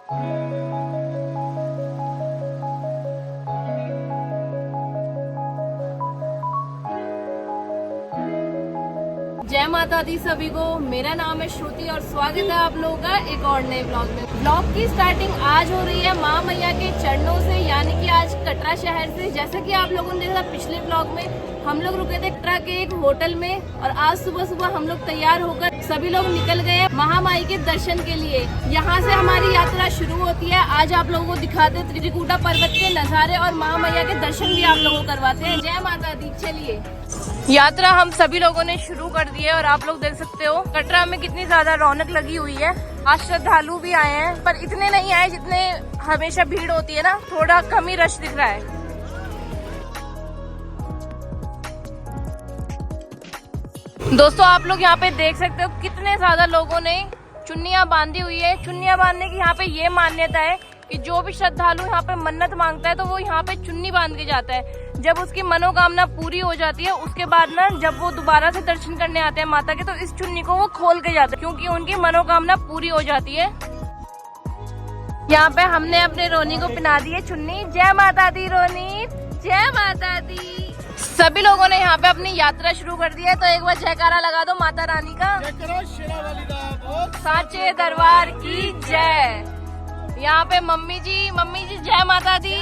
जय माता दी सभी को। मेरा नाम है श्रुति और स्वागत है आप लोगों का एक और नए ब्लॉग में। ब्लॉग की स्टार्टिंग आज हो रही है माँ मैया के चरणों से, यानी कि आज कटरा शहर से। जैसे कि आप लोगों ने देखा पिछले ब्लॉग में, हम लोग रुके थे कटरा के एक होटल में और आज सुबह सुबह हम लोग तैयार होकर सभी लोग निकल गए महामाई के दर्शन के लिए। यहाँ से हमारी यात्रा शुरू होती है। आज आप लोगों को दिखाते हैं त्रिकुटा पर्वत के नजारे और माँ मैया के दर्शन भी आप लोगों को करवाते हैं। जय माता दी। चलिए, यात्रा हम सभी लोगों ने शुरू कर दी है और आप लोग देख सकते हो कटरा में कितनी ज्यादा रौनक लगी हुई है। आज श्रद्धालु भी आए हैं पर इतने नहीं आए जितने हमेशा भीड़ होती है ना, थोड़ा कम ही रश दिख रहा है। दोस्तों आप लोग यहाँ पे देख सकते हो कितने ज्यादा लोगों ने चुन्नियां बांधी हुई है। चुन्नियां बांधने की यहाँ पे ये मान्यता है कि जो भी श्रद्धालु यहाँ पे मन्नत मांगता है तो वो यहाँ पे चुन्नी बांध के जाता है। जब उसकी मनोकामना पूरी हो जाती है उसके बाद ना जब वो दोबारा से दर्शन करने आते हैं माता के, तो इस चुन्नी को वो खोल के जाते हैं क्योंकि उनकी मनोकामना पूरी हो जाती है। यहाँ पे हमने अपने रोनी को पहना दी है चुन्नी। जय माता दी रोनी, जय माता दी। सभी लोगों ने यहाँ पे अपनी यात्रा शुरू कर दी है, तो एक बार जयकारा लगा दो माता रानी का। साचे दरबार की जय। यहाँ पे मम्मी जी जय माता दी।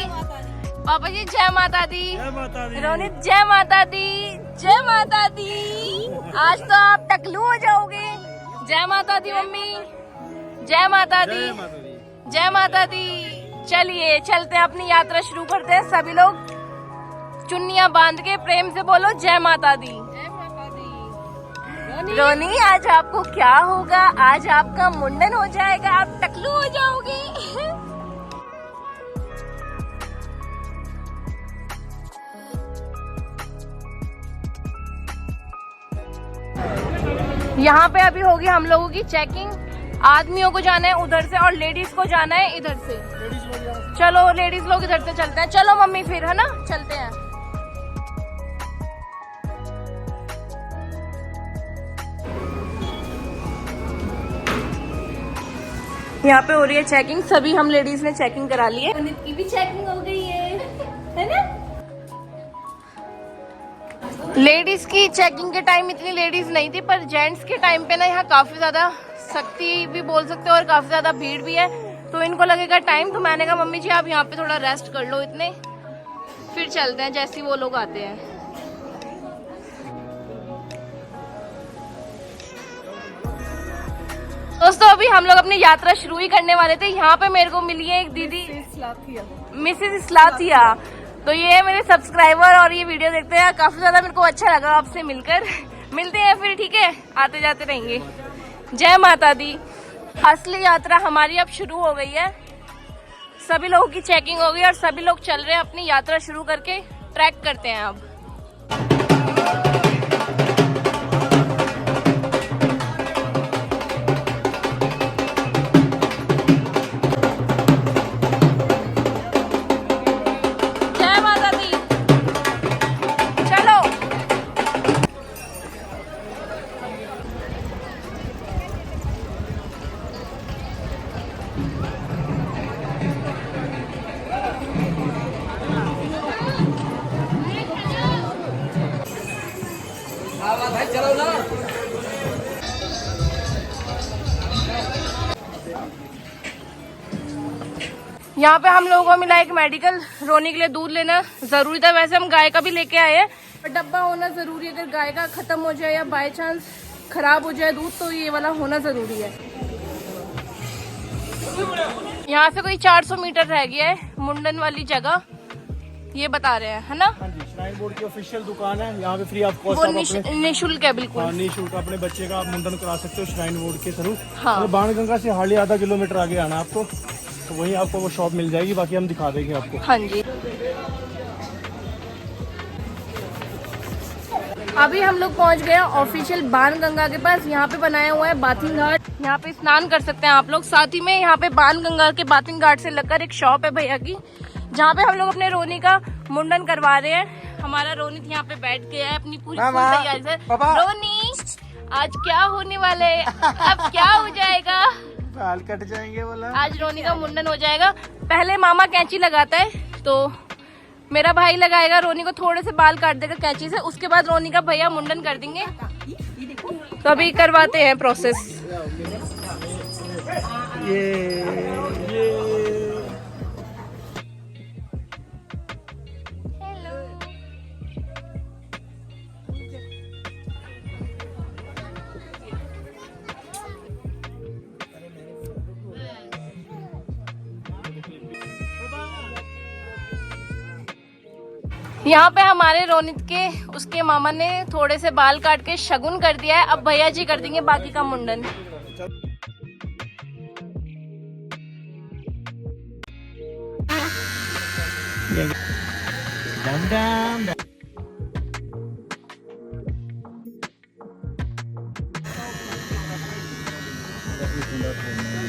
पापा जी जय माता दी। रोनित जय माता दी, जय माता दी। आज तो आप टकलू हो जाओगे। जय माता दी मम्मी, जय माता दी, जय माता दी। चलिए चलते हैं, अपनी यात्रा शुरू करते हैं। सभी लोग चुन्नियां बांध के प्रेम से बोलो जय माता दी। जय माता दी। रोनी आज आपको क्या होगा? आज आपका मुंडन हो जाएगा, आप टकलू हो जाओगे। यहाँ पे अभी होगी हम लोगों की चेकिंग। आदमियों को जाना है उधर से और लेडीज को जाना है इधर से। चलो लेडीज लोग इधर से चलते हैं। चलो मम्मी फिर, है ना, चलते हैं। यहाँ पे हो रही है चेकिंग। सभी हम लेडीज ने चेकिंग करा ली है। पुनीत की भी चेकिंग हो गई है ना। लेडीज की चेकिंग के टाइम इतनी लेडीज नहीं थी, पर जेंट्स के टाइम पे ना यहाँ काफी ज्यादा सख्ती भी बोल सकते हो और काफी ज्यादा भीड़ भी है, तो इनको लगेगा टाइम। तो मैंने कहा मम्मी जी आप यहाँ पे थोड़ा रेस्ट कर लो इतने, फिर चलते हैं जैसे वो लोग आते हैं। दोस्तों अभी हम लोग अपनी यात्रा शुरू ही करने वाले थे। यहाँ पे मेरे को मिली है एक दीदी, मिसेस इस्लाथिया। तो ये है मेरे सब्सक्राइबर और ये वीडियो देखते हैं। काफी ज्यादा मेरे को अच्छा लगा आपसे मिलकर। मिलते हैं फिर, ठीक है, आते जाते रहेंगे। जय माता दी। असली यात्रा हमारी अब शुरू हो गई है। सभी लोगों की चेकिंग हो गई और सभी लोग चल रहे हैं अपनी यात्रा शुरू करके। ट्रैक करते हैं अब। यहाँ पे हम लोगों को मिला एक मेडिकल। रोनी के लिए दूध लेना जरूरी था। वैसे हम गाय का भी लेके आए हैं, पर डब्बा होना जरूरी है। अगर गाय का खत्म हो जाए या बाय चांस खराब हो जाए दूध, तो ये वाला होना जरूरी है। यहाँ से कोई 400 मीटर रह गया है मुंडन वाली जगह, ये बता रहे हैं, है ना। श्राइन बोर्ड की ऑफिशियल दुकान है। यहाँ पे फ्री ऑफ कॉस्ट निःशुल्क है, बिल्कुल निःशुल्क। अपने बच्चे का आप मुंडन करा सकते हो श्राइन बोर्ड के थ्रू। हाँ। बाणगंगा से हार्डली आधा किलोमीटर आगे आना आपको, तो वहीं आपको वो शॉप मिल जाएगी। बाकी हम दिखा देंगे आपको। हाँ जी। अभी हम लोग पहुंच गए ऑफिशियल बाणगंगा के पास। यहाँ पे बनाया हुआ है बाथिंग घाट, यहाँ पे स्नान कर सकते हैं आप लोग। साथ ही में यहाँ पे बाणगंगा के बाथिंग घाट से लगकर एक शॉप है भैया की, जहाँ पे हम लोग अपने रोनी का मुंडन करवा रहे हैं। हमारा रोनित यहाँ पे बैठ गया है अपनी पूरी तैयारी से। रोनी आज क्या होने वाला है, अब क्या हो जाएगा? बाल कट जाएंगे बोला। आज रोनी का मुंडन हो जाएगा। पहले मामा कैंची लगाता है, तो मेरा भाई लगाएगा, रोनी को थोड़े से बाल काट देगा कैंची से, उसके बाद रोनी का भैया मुंडन कर देंगे। तो अभी करवाते हैं प्रोसेस। यहाँ पे हमारे रोनित के उसके मामा ने थोड़े से बाल काट के शगुन कर दिया है। अब भैया जी कर देंगे बाकी का मुंडन।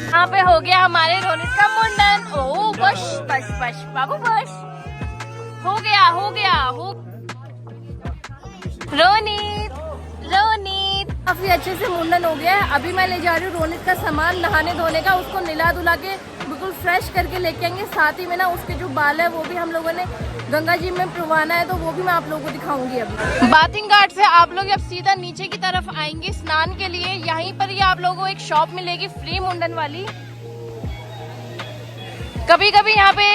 यहाँ पे हो गया हमारे रोनित का मुंडन। ओ बस बस बस बाबू बस, हो गया हो गया हो। रोनित रोनित काफी अच्छे से मुंडन हो गया है। अभी मैं ले जा रही हूँ रोनित का सामान नहाने धोने का, उसको नहला धुला के बिल्कुल फ्रेश करके लेके आएंगे। साथ ही में ना उसके जो बाल है वो भी हम लोगों ने गंगा जी में प्रवाना है, तो वो भी मैं आप लोगों को दिखाऊंगी। अभी बाथिंग घाट से आप लोग अब सीधा नीचे की तरफ आएंगे स्नान के लिए। यहीं पर ही आप लोगों को एक शॉप मिलेगी फ्री मुंडन वाली। कभी कभी यहाँ पे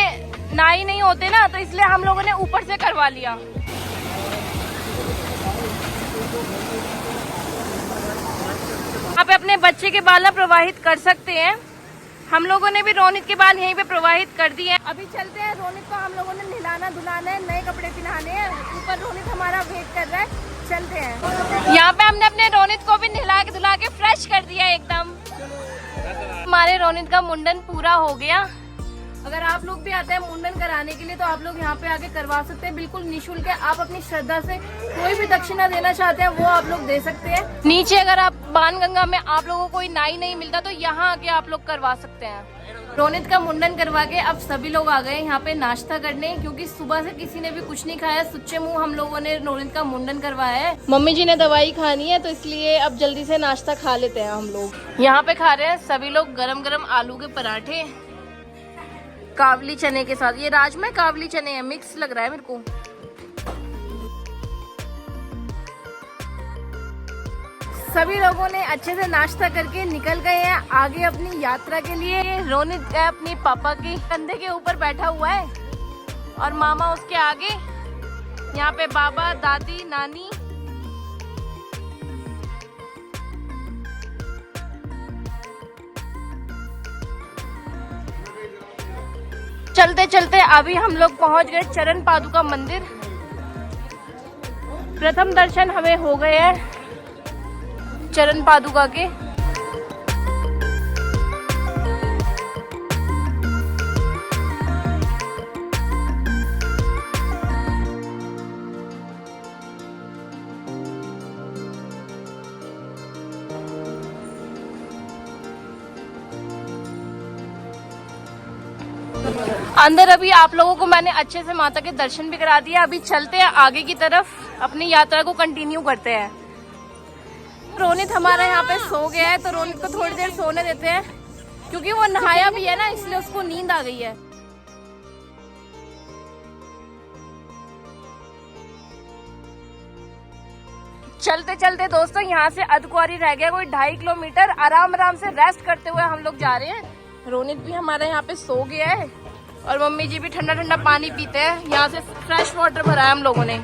नाई नहीं होते ना, तो इसलिए हम लोगों ने ऊपर से करवा लिया। आप अपने बच्चे के बाल प्रवाहित कर सकते हैं। हम लोगों ने भी रोनित के बाल यहीं पे प्रवाहित कर दिए हैं। अभी चलते हैं, रोनित को हम लोगों ने नहलाना धुलाना है, नए कपड़े पहनाने हैं। ऊपर रोनित हमारा वेट कर रहा है, चलते हैं। यहाँ पे हमने अपने रोनित को भी नहला के धुला के फ्रेश कर दिया एकदम। हमारे रोनित का मुंडन पूरा हो गया। अगर आप लोग भी आते हैं मुंडन कराने के लिए, तो आप लोग यहाँ पे आके करवा सकते हैं, बिल्कुल निःशुल्क है। आप अपनी श्रद्धा से कोई भी दक्षिणा देना चाहते हैं वो आप लोग दे सकते हैं। नीचे अगर आप बाणगंगा में आप लोगों को कोई नाई नहीं मिलता, तो यहाँ आके आप लोग करवा सकते हैं। रोनित का मुंडन करवा के अब सभी लोग आ गए यहाँ पे नाश्ता करने, क्योंकि सुबह से किसी ने भी कुछ नहीं खाया। सुच्चे मुंह हम लोगों ने रोनित का मुंडन करवाया है। मम्मी जी ने दवाई खानी है, तो इसलिए अब जल्दी से नाश्ता खा लेते हैं हम लोग। यहाँ पे खा रहे हैं सभी लोग गरम गरम आलू के पराठे काबली चने के साथ। ये राजमा काबली चने है, मिक्स लग रहा है मेरे को। सभी लोगों ने अच्छे से नाश्ता करके निकल गए हैं आगे अपनी यात्रा के लिए। रोनित अपनी पापा के कंधे के ऊपर बैठा हुआ है और मामा उसके आगे। यहाँ पे बाबा दादी नानी। चलते चलते अभी हम लोग पहुंच गए चरण पादुका मंदिर। प्रथम दर्शन हमें हो गए हैं चरण पादुका के। अंदर अभी आप लोगों को मैंने अच्छे से माता के दर्शन भी करा दिया। अभी चलते हैं आगे की तरफ, अपनी यात्रा को कंटिन्यू करते हैं। रोनित हमारा यहाँ पे सो गया है, तो रोनित को थोड़ी देर सोने देते हैं, क्योंकि वो नहाया भी है ना, इसलिए उसको नींद आ गई है। चलते चलते दोस्तों यहाँ से अधकुआरी रह गया कोई 2.5 किलोमीटर। आराम आराम से रेस्ट करते हुए हम लोग जा रहे हैं। रोनित भी हमारा यहाँ पे सो गया है और मम्मी जी भी ठंडा ठंडा पानी पीते हैं। यहाँ से फ्रेश वाटर भरा है हम लोगों ने।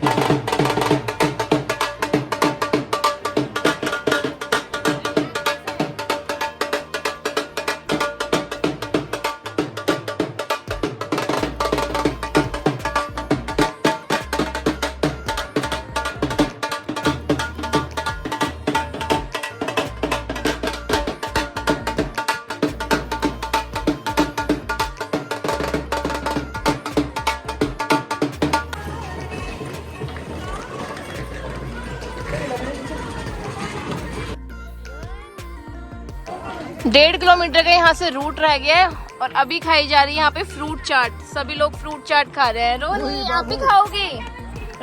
डेढ़ किलोमीटर का यहाँ से रूट रह गया है और अभी खाई जा रही है यहाँ पे फ्रूट चाट। सभी लोग फ्रूट चाट खा रहे हैं। रोनी आप भी खाओगे?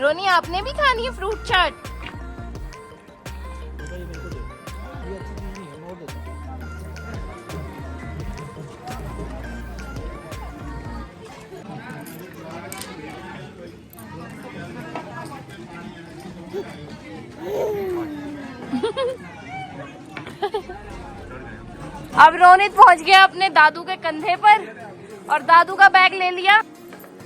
रोनी आपने भी खानी है फ्रूट चाट? अब रोनित पहुंच गया अपने दादू के कंधे पर और दादू का बैग ले लिया।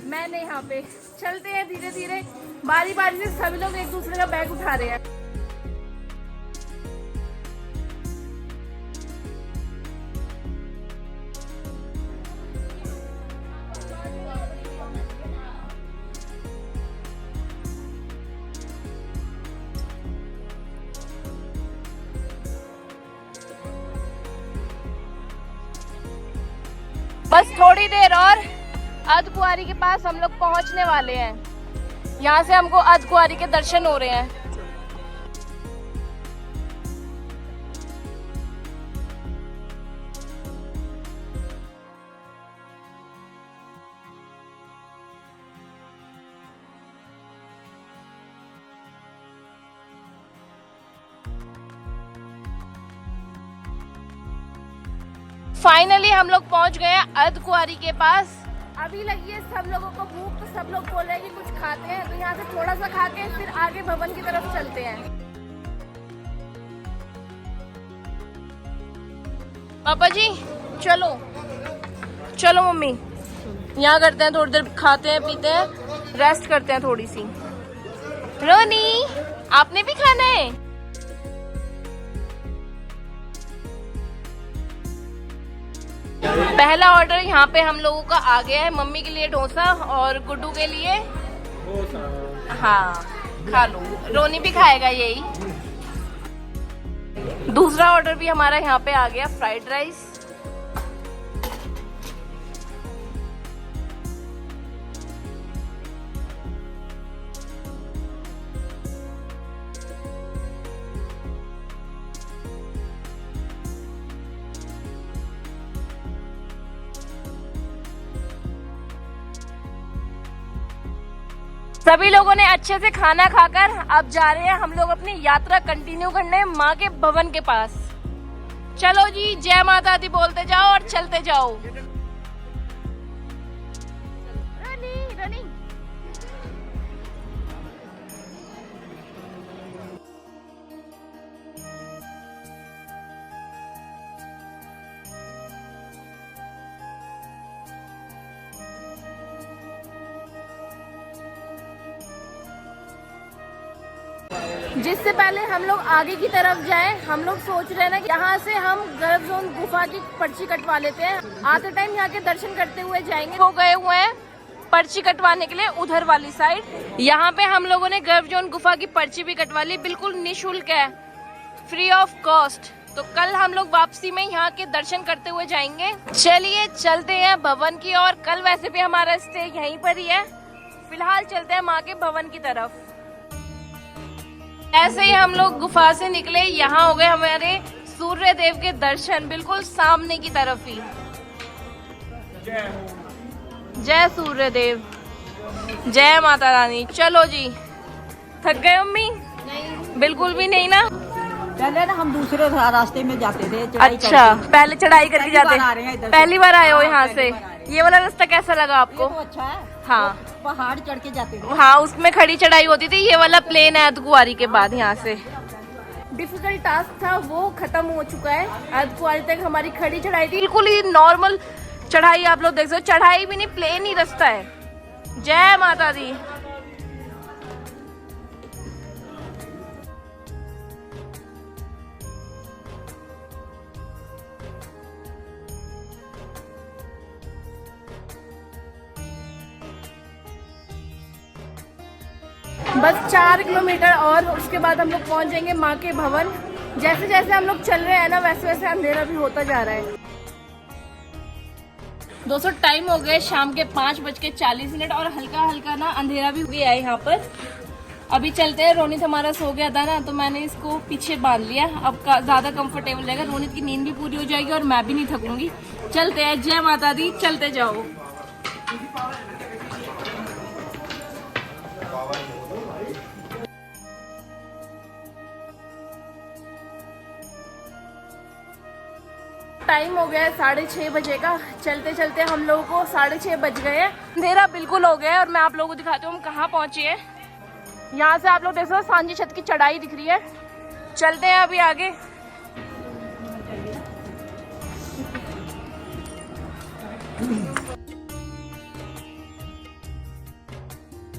मैंने यहाँ पे चलते हैं धीरे धीरे, बारी बारी से सभी लोग एक दूसरे का बैग उठा रहे हैं। बस थोड़ी देर और अर्धकुंवारी के पास हम लोग पहुंचने वाले हैं। यहाँ से हमको अर्धकुंवारी के दर्शन हो रहे हैं। फाइनली हम लोग पहुंच गए हैं अर्धकुंवारी के पास। अभी लगी है सब लोगों को भूख, तो सब लोग बोल रहे हैं कि कुछ खाते हैं, तो यहाँ से थोड़ा सा खा के फिर आगे भवन की तरफ चलते हैं। पापा जी चलो चलो मम्मी, यहाँ करते हैं थोड़ी देर, खाते हैं पीते हैं, रेस्ट करते हैं थोड़ी सी। रोनी आपने भी खाना है? पहला ऑर्डर यहाँ पे हम लोगों का आ गया है। मम्मी के लिए डोसा और गुड्डू के लिए हाँ खा लो, रोनी भी खाएगा यही। दूसरा ऑर्डर भी हमारा यहाँ पे आ गया, फ्राइड राइस। सभी लोगों ने अच्छे से खाना खाकर अब जा रहे हैं हम लोग अपनी यात्रा कंटिन्यू करने माँ के भवन के पास। चलो जी, जय माता दी बोलते जाओ और चलते जाओ। रनी रनी जिससे पहले हम लोग आगे की तरफ जाएं, हम लोग सोच रहे हैं ना कि यहाँ से हम गर्भ जोन गुफा की पर्ची कटवा लेते हैं। आते टाइम यहाँ के दर्शन करते हुए जाएंगे। वो गए हुए हैं पर्ची कटवाने के लिए उधर वाली साइड। यहाँ पे हम लोगों ने गर्भ जोन गुफा की पर्ची भी कटवा ली, बिल्कुल निःशुल्क है, फ्री ऑफ कॉस्ट। तो कल हम लोग वापसी में यहाँ के दर्शन करते हुए जाएंगे। चलिए चलते हैं भवन की ओर। कल वैसे भी हमारा स्टे यहीं पर ही है। फिलहाल चलते हैं माँ के भवन की तरफ। ऐसे ही हम लोग गुफा से निकले, यहाँ हो गए हमारे सूर्य देव के दर्शन, बिल्कुल सामने की तरफ ही। जय सूर्य देव, जय माता रानी। चलो जी, थक गए मम्मी? नहीं बिल्कुल भी नहीं ना। पहले ना हम दूसरे रास्ते में जाते थे। अच्छा, पहले चढ़ाई करके जाते। पहली बार आए हो यहाँ से? ये वाला रास्ता कैसा लगा आपको? तो अच्छा है। हाँ, पहाड़ चढ़ के जाते थे। हाँ, उसमें खड़ी चढ़ाई होती थी। ये वाला प्लेन है अर्धकुंवारी के बाद। यहाँ से डिफिकल्ट टास्क था वो खत्म हो चुका है। अर्धकुंवारी तक हमारी खड़ी चढ़ाई थी, बिल्कुल ही नॉर्मल चढ़ाई। आप लोग देख सकते हो, चढ़ाई भी नहीं, प्लेन ही रास्ता है। जय माता दी। बस 4 किलोमीटर और उसके बाद हम लोग पहुंच जाएंगे माँ के भवन। जैसे जैसे हम लोग चल रहे हैं ना, वैसे वैसे अंधेरा भी होता जा रहा है। दोस्तों टाइम हो गए शाम के 5:40 और हल्का हल्का ना अंधेरा भी हो गया है यहाँ पर। अभी चलते हैं। रोनित हमारा सो गया था ना, तो मैंने इसको पीछे बांध लिया। अब ज्यादा कंफर्टेबल रहेगा, रोनित की नींद भी पूरी हो जाएगी और मैं भी नहीं थकूंगी। चलते हैं। जय माता दी, चलते जाओ। टाइम हो गया है 6:30 बजे का। चलते चलते हम लोगों को 6:30 बज गए हैं। अंधेरा बिल्कुल हो गया है और मैं आप लोगों को दिखाती हूँ हम कहाँ पहुँचे हैं। यहाँ से आप लोग देख सकते हो सांझी छत की चढ़ाई दिख रही है। चलते हैं अभी आगे।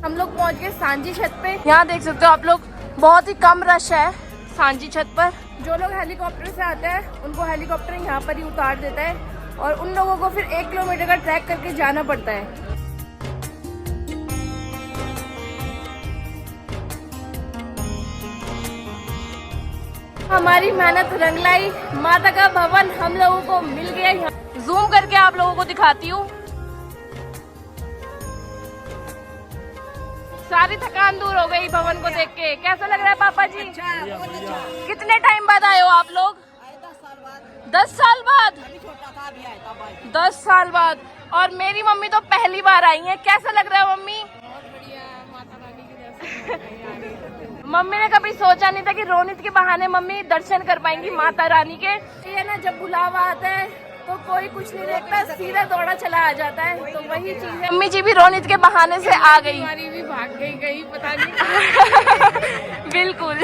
हम लोग पहुंच गए सांझी छत पे। यहाँ देख सकते हो आप लोग, बहुत ही कम रश है सांझी छत पर। जो लोग हेलीकॉप्टर से आते हैं उनको हेलीकॉप्टर यहाँ पर ही उतार देता है और उन लोगों को फिर 1 किलोमीटर का ट्रैक करके जाना पड़ता है। हमारी मेहनत रंग लाई, माता का भवन हम लोगों को मिल गया। जूम करके आप लोगों को दिखाती हूँ। सारी थकान दूर हो गई भवन को देख के। कैसा लग रहा है पापा जी? कितने टाइम बाद आए हो आप लोग? 10 साल बाद। 10 साल बाद। और मेरी मम्मी तो पहली बार आई है। कैसा लग रहा है मम्मी? मम्मी ने कभी सोचा नहीं था कि रोनित के बहाने मम्मी दर्शन कर पाएंगी माता रानी के। ये ना, जब बुलावा आता है तो कोई कुछ नहीं देखता, सीधा दौड़ा चला आ जाता है। तो वही चीज है, मम्मी जी भी रोनित के बहाने से आ गई। हमारी भी भाग गई पता नहीं। बिल्कुल।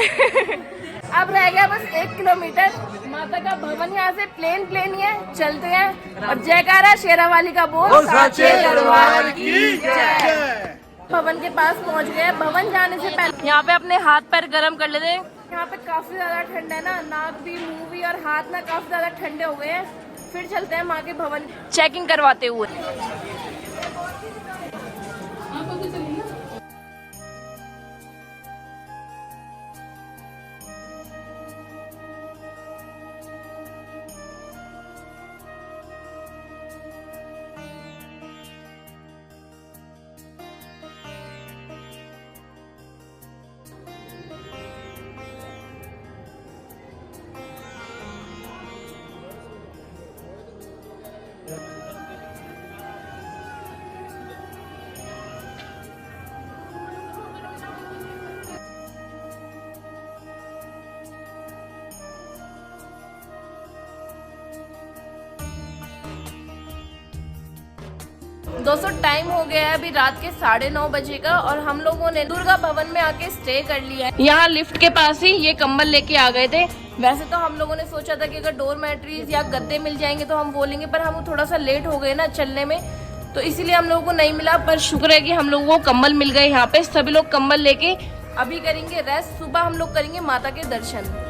अब रह गया बस 1 किलोमीटर। माता का भवन यहाँ से प्लेन ही है। चलते हैं और जयकारा शेरावाली का बोल, साचे दरबार की जय। भवन के पास पहुँच गए। भवन जाने से पहले यहाँ पे अपने हाथ पैर गर्म कर लेते हैं। यहाँ पे काफी ज्यादा ठंड है ना, नाक भी, मुंह भी और हाथ ना काफी ज्यादा ठंडे हो गए हैं। फिर चलते हैं माँ के भवन चेकिंग करवाते हुए। दोस्तों टाइम हो गया है अभी रात के 9:30 बजे का और हम लोगों ने दुर्गा भवन में आके स्टे कर लिया है। यहाँ लिफ्ट के पास ही ये कंबल लेके आ गए थे। वैसे तो हम लोगों ने सोचा था कि अगर डोरमैट्रीज या गद्दे मिल जाएंगे तो हम वो लेंगे, पर हम थोड़ा सा लेट हो गए ना चलने में, तो इसीलिए हम लोगों को नहीं मिला। पर शुक्र है कि हम लोगों को कंबल मिल गए। यहाँ पे सभी लोग कंबल लेके अभी करेंगे रेस्ट। सुबह हम लोग करेंगे माता के दर्शन।